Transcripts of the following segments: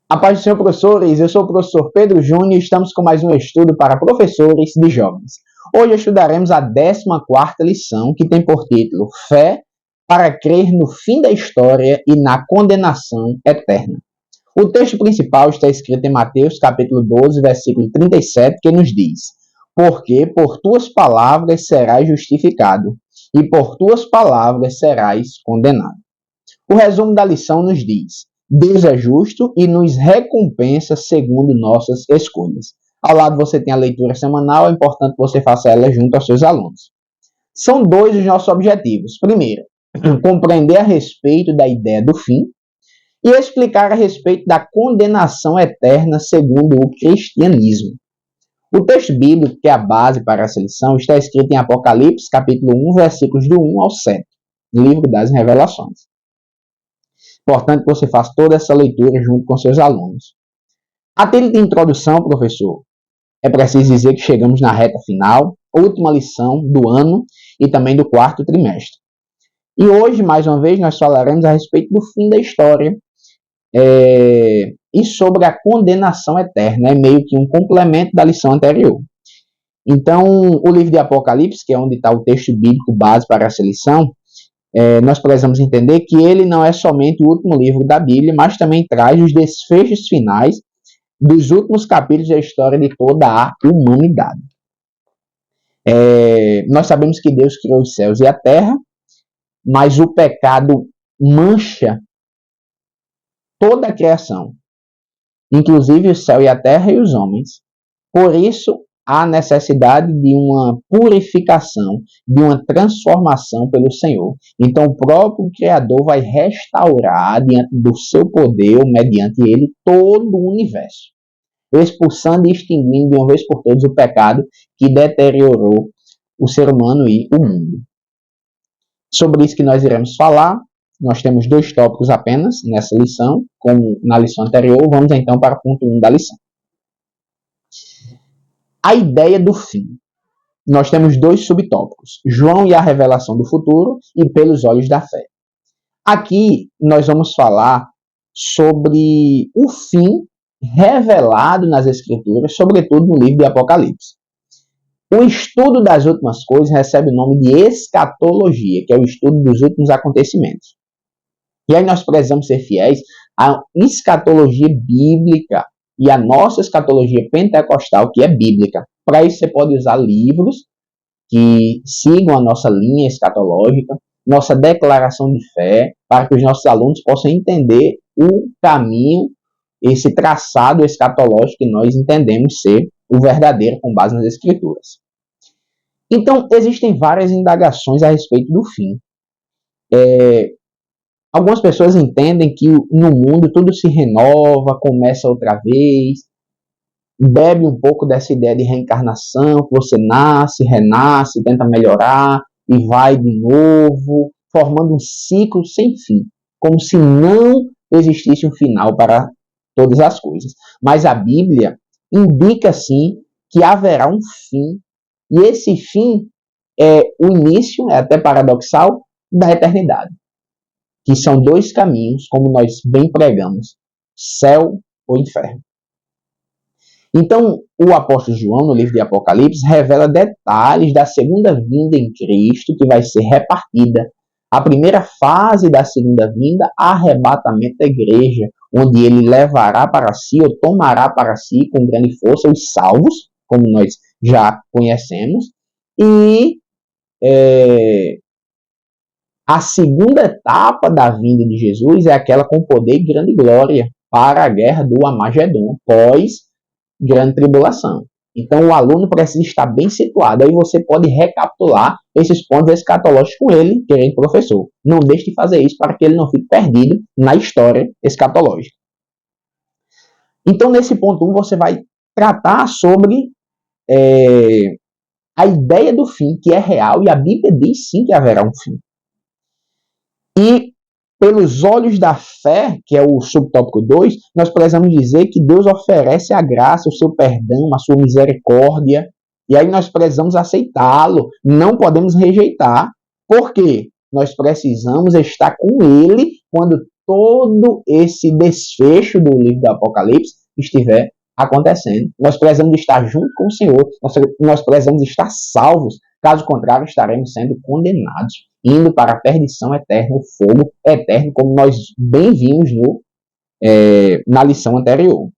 A paz do Senhor, professores, eu sou o professor Pedro Júnior e estamos com mais um estudo para professores de jovens. Hoje estudaremos a 14ª lição, que tem por título Fé para crer no fim da história e na condenação eterna. O texto principal está escrito em Mateus capítulo 12, versículo 37, que nos diz: Porque por tuas palavras serás justificado, e por tuas palavras serás condenado. O resumo da lição nos diz: Deus é justo e nos recompensa segundo nossas escolhas. Ao lado você tem a leitura semanal, é importante que você faça ela junto aos seus alunos. São dois os nossos objetivos. Primeiro, compreender a respeito da ideia do fim e explicar a respeito da condenação eterna segundo o cristianismo. O texto bíblico, que é a base para essa lição, está escrito em Apocalipse, capítulo 1, versículos do 1 ao 7, livro das Revelações. Importante que você faça toda essa leitura junto com seus alunos. A título de introdução, professor, é preciso dizer que chegamos na reta final, última lição do ano e também do quarto trimestre. E hoje, mais uma vez, nós falaremos a respeito do fim da história e sobre a condenação eterna. É meio que um complemento da lição anterior. Então, o livro de Apocalipse, que é onde está o texto bíblico base para essa lição, nós precisamos entender que ele não é somente o último livro da Bíblia, mas também traz os desfechos finais dos últimos capítulos da história de toda a humanidade. Nós sabemos que Deus criou os céus e a terra, mas o pecado mancha toda a criação, inclusive o céu e a terra e os homens. Por isso, há necessidade de uma purificação, de uma transformação pelo Senhor. Então, o próprio Criador vai restaurar, diante do seu poder, mediante ele, todo o universo, expulsando e extinguindo de uma vez por todas o pecado que deteriorou o ser humano e o mundo. Sobre isso que nós iremos falar. Nós temos 2 tópicos apenas nessa lição, como na lição anterior. Vamos então para o ponto 1 da lição. A ideia do fim. Nós temos 2 subtópicos: João e a revelação do futuro e pelos olhos da fé. Aqui nós vamos falar sobre o fim revelado nas Escrituras, sobretudo no livro de Apocalipse. O estudo das últimas coisas recebe o nome de escatologia, que é o estudo dos últimos acontecimentos. E aí nós precisamos ser fiéis à escatologia bíblica e à nossa escatologia pentecostal, que é bíblica. Para isso você pode usar livros que sigam a nossa linha escatológica, nossa declaração de fé, para que os nossos alunos possam entender o caminho, esse traçado escatológico que nós entendemos ser o verdadeiro com base nas Escrituras. Então, existem várias indagações a respeito do fim. Algumas pessoas entendem que no mundo tudo se renova, começa outra vez, bebe um pouco dessa ideia de reencarnação, que você nasce, renasce, tenta melhorar e vai de novo, formando um ciclo sem fim, como se não existisse um final para todas as coisas. Mas a Bíblia indica, sim, que haverá um fim, e esse fim é o início, é até paradoxal, da eternidade. Que são 2 caminhos, como nós bem pregamos, céu ou inferno. Então, o apóstolo João, no livro de Apocalipse, revela detalhes da segunda vinda em Cristo, que vai ser repartida. A primeira fase da segunda vinda, arrebatamento da igreja, onde ele levará para si, ou tomará para si, com grande força, os salvos, como nós já conhecemos, e a segunda etapa da vinda de Jesus é aquela com poder e grande glória para a guerra do Armagedon, pós grande tribulação. Então o aluno precisa estar bem situado. Aí você pode recapitular esses pontos escatológicos com ele, querido professor. Não deixe de fazer isso para que ele não fique perdido na história escatológica. Então nesse ponto 1 você vai tratar sobre a ideia do fim, que é real, e a Bíblia diz sim que haverá um fim. E pelos olhos da fé, que é o subtópico 2, nós precisamos dizer que Deus oferece a graça, o seu perdão, a sua misericórdia, e aí nós precisamos aceitá-lo, não podemos rejeitar. Por quê? Nós precisamos estar com ele quando todo esse desfecho do livro do Apocalipse estiver acontecendo. Nós precisamos estar junto com o Senhor, nós precisamos estar salvos, caso contrário estaremos sendo condenados, indo para a perdição eterna, o fogo eterno, como nós bem vimos na lição anterior.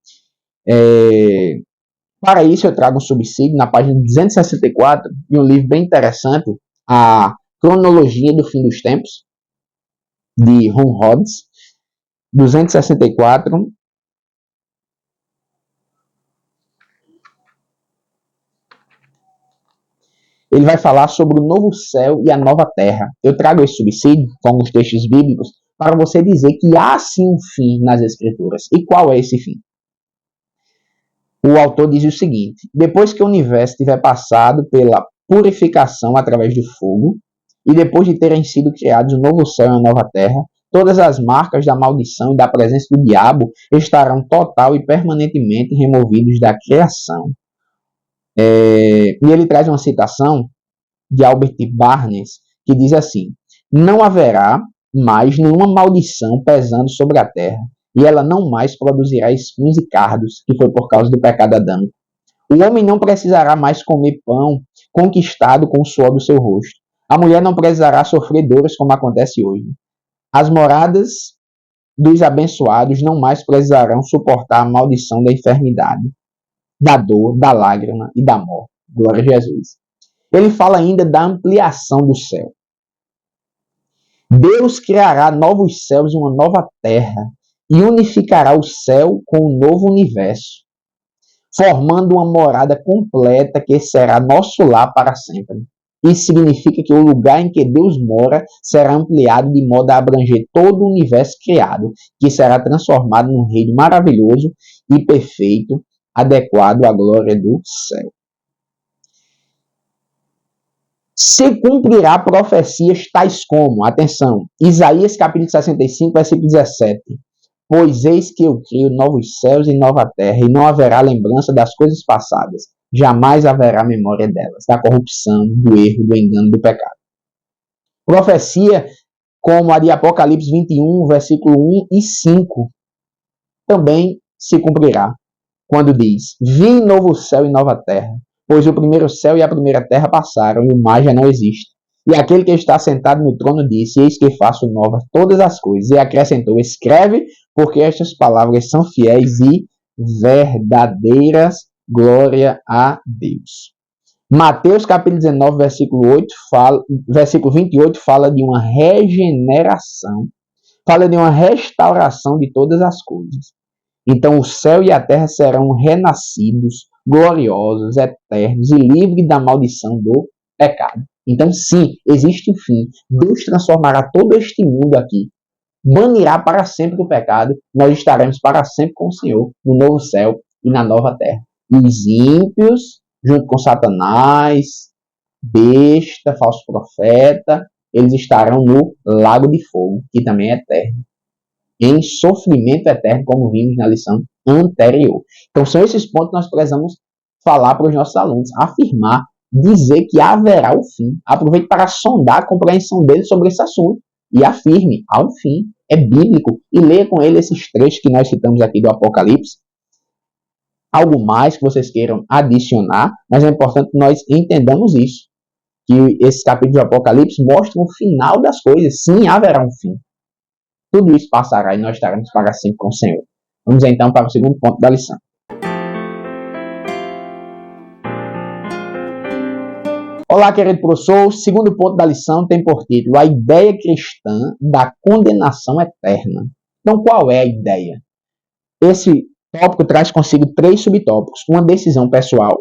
Para isso eu trago um subsídio na página 264 de um livro bem interessante, A Cronologia do Fim dos Tempos, de Ron Rhodes, 264. Ele vai falar sobre o novo céu e a nova terra. Eu trago esse subsídio com os textos bíblicos para você dizer que há sim um fim nas Escrituras. E qual é esse fim? O autor diz o seguinte: depois que o universo tiver passado pela purificação através do fogo, e depois de terem sido criados um novo céu e uma nova terra, todas as marcas da maldição e da presença do diabo estarão total e permanentemente removidos da criação. E ele traz uma citação de Albert Barnes, que diz assim: não haverá mais nenhuma maldição pesando sobre a terra, e ela não mais produzirá espinhos e cardos, que foi por causa do pecado adâmico. O homem não precisará mais comer pão conquistado com o suor do seu rosto. A mulher não precisará sofrer dores como acontece hoje. As moradas dos abençoados não mais precisarão suportar a maldição da enfermidade, da dor, da lágrima e da morte. Glória a Jesus. Ele fala ainda da ampliação do céu. Deus criará novos céus e uma nova terra e unificará o céu com um novo universo, formando uma morada completa que será nosso lar para sempre. Isso significa que o lugar em que Deus mora será ampliado de modo a abranger todo o universo criado, que será transformado num reino maravilhoso e perfeito, adequado à glória do céu. Se cumprirá profecias tais como, atenção, Isaías capítulo 65, versículo 17. Pois eis que eu crio novos céus e nova terra, e não haverá lembrança das coisas passadas, jamais haverá memória delas, da corrupção, do erro, do engano, do pecado. Profecia como a de Apocalipse 21, versículo 1 e 5, também se cumprirá, quando diz: vi novo céu e nova terra, pois o primeiro céu e a primeira terra passaram, e o mar já não existe. E aquele que está sentado no trono disse: eis que faço novas todas as coisas. E acrescentou: escreve, porque estas palavras são fiéis e verdadeiras. Glória a Deus. Mateus capítulo 19, versículo 28 fala de uma regeneração, fala de uma restauração de todas as coisas. Então o céu e a terra serão renascidos, gloriosos, eternos e livres da maldição do pecado. Então sim, existe um fim. Deus transformará todo este mundo aqui, banirá para sempre o pecado, nós estaremos para sempre com o Senhor, no novo céu e na nova terra. E os ímpios, junto com Satanás, besta, falso profeta, eles estarão no lago de fogo, que também é eterno, em sofrimento eterno, como vimos na lição anterior. Então são esses pontos que nós precisamos falar para os nossos alunos, afirmar, dizer que haverá o fim. Aproveite para sondar a compreensão deles sobre esse assunto e afirme, há um fim, é bíblico, e leia com ele esses trechos que nós citamos aqui do Apocalipse. Algo mais que vocês queiram adicionar, mas é importante que nós entendamos isso, que esse capítulo do Apocalipse mostra o final das coisas. Sim, haverá um fim. Tudo isso passará e nós estaremos para sempre com o Senhor. Vamos então para o segundo ponto da lição. Olá, querido professor. O segundo ponto da lição tem por título a ideia cristã da condenação eterna. Então, qual é a ideia? Esse tópico traz consigo 3 subtópicos: uma decisão pessoal,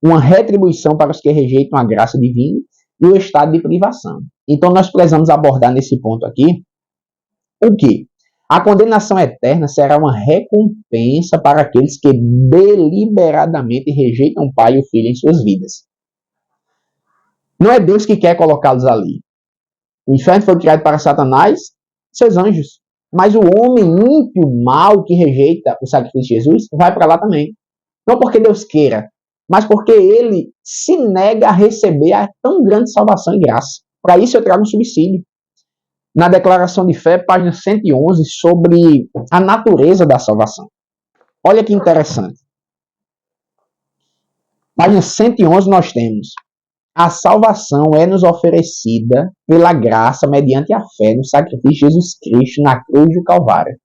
uma retribuição para os que rejeitam a graça divina e o estado de privação. Então, nós precisamos abordar nesse ponto aqui o que? A condenação eterna será uma recompensa para aqueles que deliberadamente rejeitam o Pai e o Filho em suas vidas. Não é Deus que quer colocá-los ali. O inferno foi criado para Satanás e seus anjos. Mas o homem ímpio, mau, que rejeita o sacrifício de Jesus, vai para lá também. Não porque Deus queira, mas porque ele se nega a receber a tão grande salvação e graça. Para isso eu trago um subsídio. na Declaração de Fé, página 111, sobre a natureza da salvação. Olha que interessante. Página 111 nós temos: a salvação é nos oferecida pela graça mediante a fé no sacrifício de Jesus Cristo na cruz do Calvário.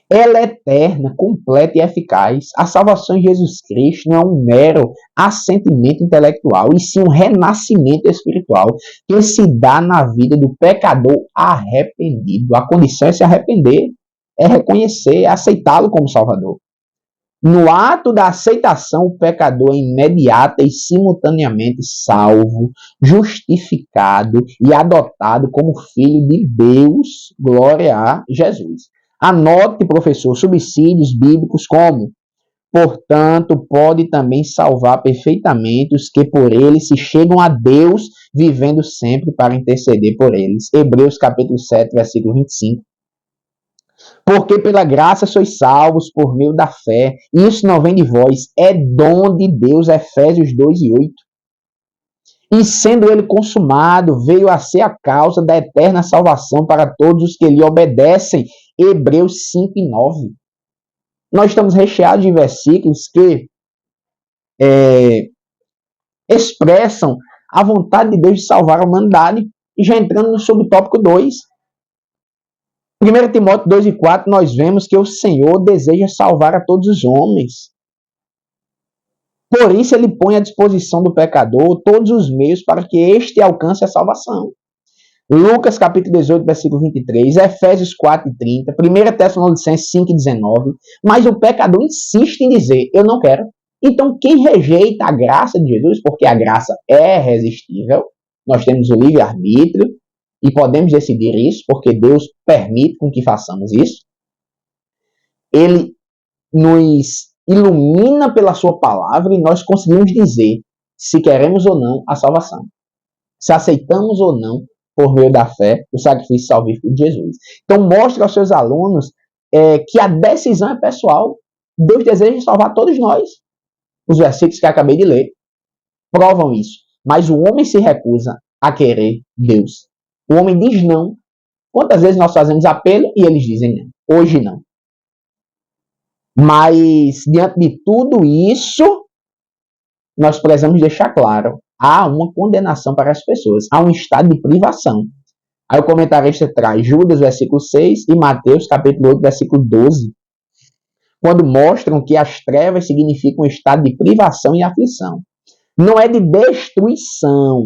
Ela é eterna, completa e eficaz. A salvação de Jesus Cristo não é um mero assentimento intelectual, e sim um renascimento espiritual que se dá na vida do pecador arrependido. A condição é se arrepender, é reconhecer, é aceitá-lo como Salvador. No ato da aceitação, o pecador é imediata e simultaneamente salvo, justificado e adotado como filho de Deus. Glória a Jesus. Anote, professor, subsídios bíblicos como: portanto, pode também salvar perfeitamente os que por ele se chegam a Deus, vivendo sempre para interceder por eles. Hebreus capítulo 7, versículo 25. Porque pela graça sois salvos por meio da fé. Isso não vem de vós, é dom de Deus. Efésios 2 e 8. E sendo ele consumado, veio a ser a causa da eterna salvação para todos os que lhe obedecem. Hebreus 5 e 9. Nós estamos recheados de versículos que expressam a vontade de Deus de salvar a humanidade. E já entrando no subtópico 2. 1 Timóteo 2 e 4, nós vemos que o Senhor deseja salvar a todos os homens. Por isso, ele põe à disposição do pecador todos os meios para que este alcance a salvação. Lucas capítulo 18, versículo 23, Efésios 4 e 30, 1 Tessalonicenses 5 e 19. Mas o pecador insiste em dizer: eu não quero. Então, quem rejeita a graça de Jesus, porque a graça é irresistível, nós temos o livre-arbítrio, e podemos decidir isso, porque Deus permite com que façamos isso. Ele nos ilumina pela sua palavra e nós conseguimos dizer se queremos ou não a salvação. Se aceitamos ou não, por meio da fé, o sacrifício salvífico de Jesus. Então, mostre aos seus alunos que a decisão é pessoal. Deus deseja salvar todos nós. Os versículos que acabei de ler provam isso. Mas o homem se recusa a querer Deus. O homem diz não. Quantas vezes nós fazemos apelo e eles dizem não? Hoje não. Mas, diante de tudo isso, nós precisamos deixar claro: há uma condenação para as pessoas. Há um estado de privação. Aí o comentarista traz Judas, versículo 6, e Mateus, capítulo 8, versículo 12, quando mostram que as trevas significam um estado de privação e aflição. Não é de destruição,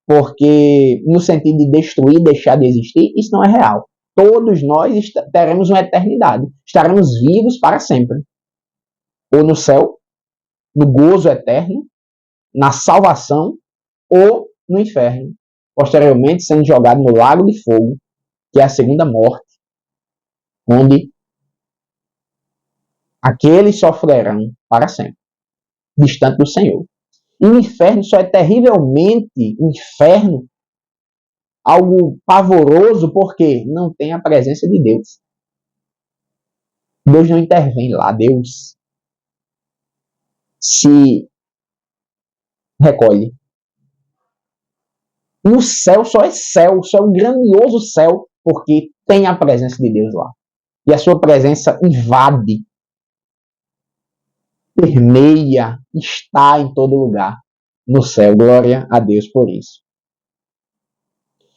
porque no sentido de destruir, deixar de existir, isso não é real. Todos nós teremos uma eternidade. Estaremos vivos para sempre. Ou no céu, no gozo eterno, na salvação, ou no inferno. Posteriormente, sendo jogado no lago de fogo, que é a segunda morte, onde aqueles sofrerão para sempre, distante do Senhor. E o inferno só é terrivelmente inferno, algo pavoroso, porque não tem a presença de Deus. Deus não intervém lá. Deus se recolhe. O céu só é céu, só é um grandioso céu, porque tem a presença de Deus lá. E a sua presença invade, permeia, está em todo lugar no céu. Glória a Deus por isso.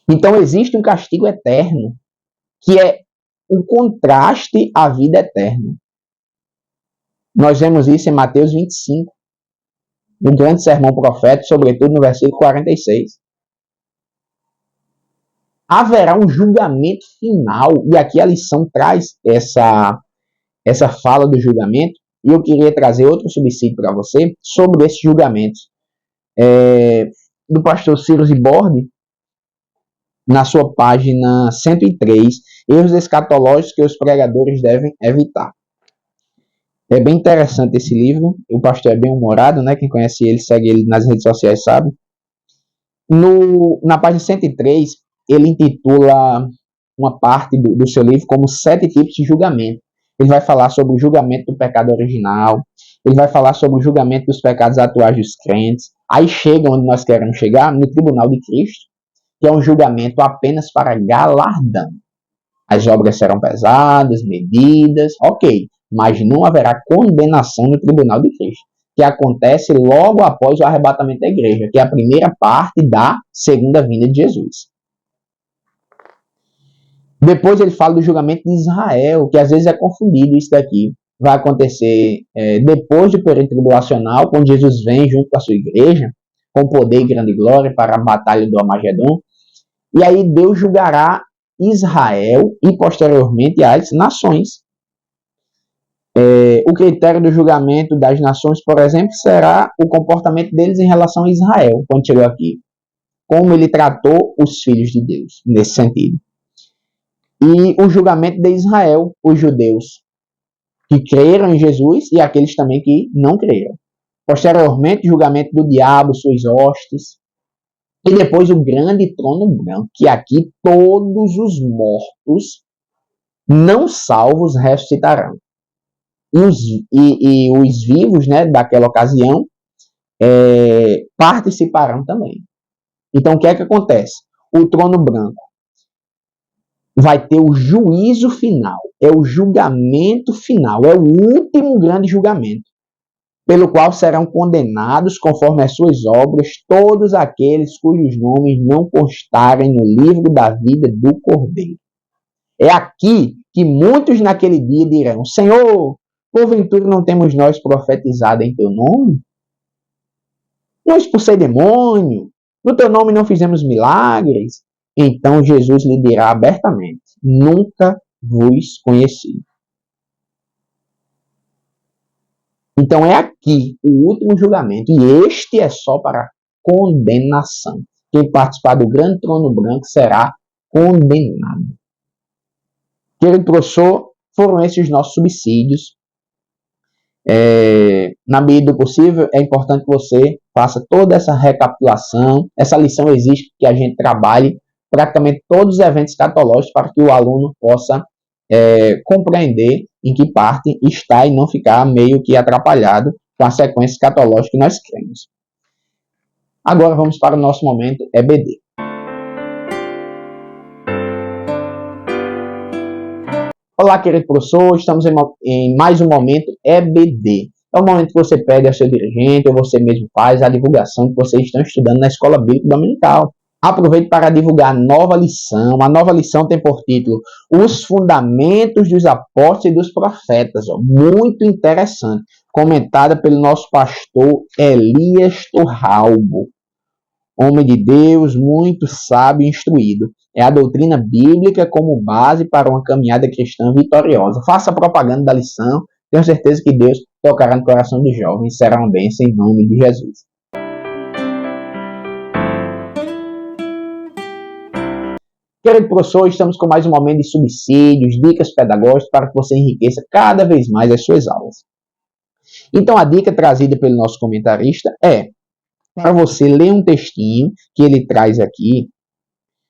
Então existe um castigo eterno, que é um contraste à vida eterna. Nós vemos isso em Mateus 25, no grande sermão profético, sobretudo no versículo 46. Haverá um julgamento final, e aqui a lição traz essa fala do julgamento, e eu queria trazer outro subsídio para você sobre esses julgamentos. Do pastor Ciro Zibordi, na sua página 103, erros escatológicos que os pregadores devem evitar. É bem interessante esse livro, o pastor é bem humorado, né? Quem conhece ele, segue ele nas redes sociais, sabe? Na página 103, ele intitula uma parte do seu livro como 7 tipos de julgamento. Ele vai falar sobre o julgamento do pecado original, ele vai falar sobre o julgamento dos pecados atuais dos crentes. Aí chega onde nós queremos chegar, no tribunal de Cristo, que é um julgamento apenas para galardão. As obras serão pesadas, medidas, ok, mas não haverá condenação no tribunal de Cristo, que acontece logo após o arrebatamento da igreja, que é a primeira parte da segunda vinda de Jesus. Depois ele fala do julgamento de Israel, que às vezes é confundido isso daqui. Vai acontecer depois do período tribulacional, quando Jesus vem junto com a sua igreja, com poder e grande glória para a batalha do Armagedon. E aí Deus julgará Israel e posteriormente as nações. O critério do julgamento das nações, por exemplo, será o comportamento deles em relação a Israel, quando chegou aqui. Como ele tratou os filhos de Deus, nesse sentido. E o julgamento de Israel, os judeus que creram em Jesus e aqueles também que não creram. Posteriormente, o julgamento do diabo, suas hostes. E depois o grande trono branco, que aqui todos os mortos não salvos ressuscitarão. E os vivos, né, daquela ocasião participarão também. Então, o que é que acontece? O trono branco vai ter o juízo final, é o julgamento final, é o último grande julgamento, pelo qual serão condenados, conforme as suas obras, todos aqueles cujos nomes não constarem no livro da vida do Cordeiro. É aqui que muitos naquele dia dirão: Senhor, porventura não temos nós profetizado em teu nome? Não expulsei demônio? No teu nome não fizemos milagres? Então Jesus lhe dirá abertamente: nunca vos conheci. Então é aqui o último julgamento, e este é só para condenação. Quem participar do grande trono branco será condenado. Querido professor, foram esses os nossos subsídios. Na medida do possível, é importante que você faça toda essa recapitulação. Essa lição exige que a gente trabalhe praticamente todos os eventos escatológicos para que o aluno possa compreender em que parte está e não ficar meio que atrapalhado com a sequência escatológica que nós cremos. Agora vamos para o nosso momento EBD. Olá, querido professor, estamos em mais um momento EBD. É o momento que você pede ao seu dirigente ou você mesmo faz a divulgação que vocês estão estudando na Escola Bíblica Dominical. Aproveito para divulgar a nova lição. A nova lição tem por título Os Fundamentos dos Apóstolos e dos Profetas. Muito interessante. Comentada pelo nosso pastor Elias Torralbo. Homem de Deus, muito sábio e instruído. É a doutrina bíblica como base para uma caminhada cristã vitoriosa. Faça a propaganda da lição. Tenho certeza que Deus tocará no coração dos jovens. Será uma bênção em nome de Jesus. Querido professor, estamos com mais um momento de subsídios, dicas pedagógicas para que você enriqueça cada vez mais as suas aulas. Então, a dica trazida pelo nosso comentarista é para você ler um textinho que ele traz aqui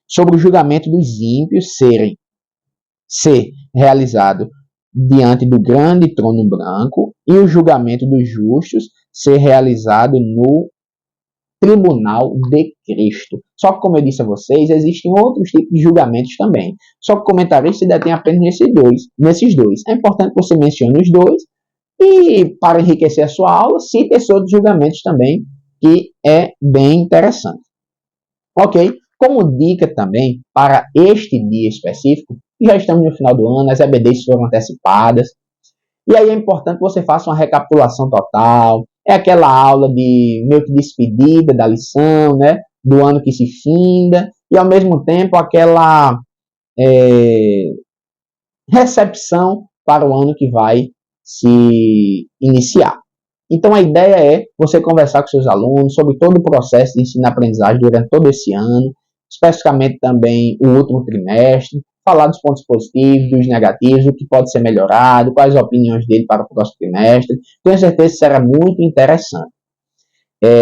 sobre o julgamento dos ímpios ser realizado diante do grande trono branco e o julgamento dos justos ser realizado no tribunal de Cristo. Só que, como eu disse a vocês, existem outros tipos de julgamentos também. Só que o comentarista se detém apenas nesses dois. É importante que você mencione os dois e, para enriquecer a sua aula, cite esses outros julgamentos também, que é bem interessante. Ok? Como dica também, para este dia específico, já estamos no final do ano, as EBDs foram antecipadas, e aí é importante que você faça uma recapitulação total. É aquela aula de meio que despedida da lição, né? Do ano que se finda, e ao mesmo tempo aquela recepção para o ano que vai se iniciar. Então a ideia é você conversar com seus alunos sobre todo o processo de ensino-aprendizagem durante todo esse ano, especificamente também o último trimestre, falar dos pontos positivos, dos negativos, o que pode ser melhorado, quais as opiniões dele para o próximo trimestre. Tenho certeza que será muito interessante.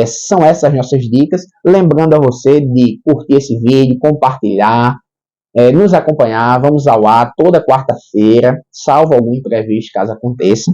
São essas nossas dicas. Lembrando a você de curtir esse vídeo, compartilhar, nos acompanhar. Vamos ao ar toda quarta-feira, salvo algum imprevisto caso aconteça.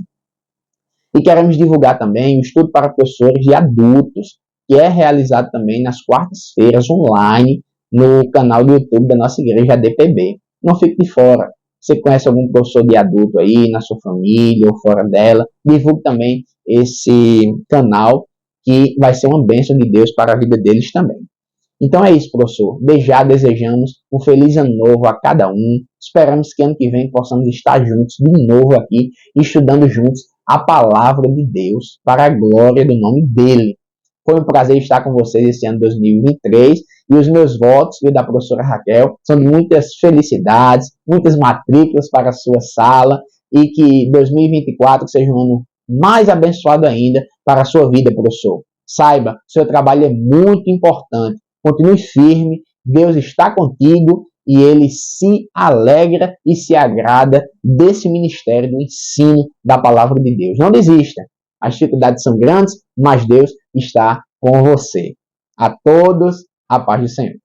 E queremos divulgar também o estudo para professores de adultos, que é realizado também nas quartas-feiras online, no canal do YouTube da nossa igreja DPB. Não fique de fora. Você conhece algum professor de adulto aí na sua família ou fora dela? Divulgue também esse canal, que vai ser uma bênção de Deus para a vida deles também. Então é isso, professor. Já desejamos um feliz ano novo a cada um. Esperamos que ano que vem possamos estar juntos de novo aqui, estudando juntos a palavra de Deus para a glória do nome dele. Foi um prazer estar com vocês esse ano 2023 e os meus votos e da professora Raquel são de muitas felicidades, muitas matrículas para a sua sala e que 2024 seja um ano mais abençoado ainda para a sua vida, professor. Saiba, seu trabalho é muito importante. Continue firme, Deus está contigo e Ele se alegra e se agrada desse ministério do ensino da palavra de Deus. Não desista, as dificuldades são grandes, mas Deus está com você. A todos, a paz do Senhor.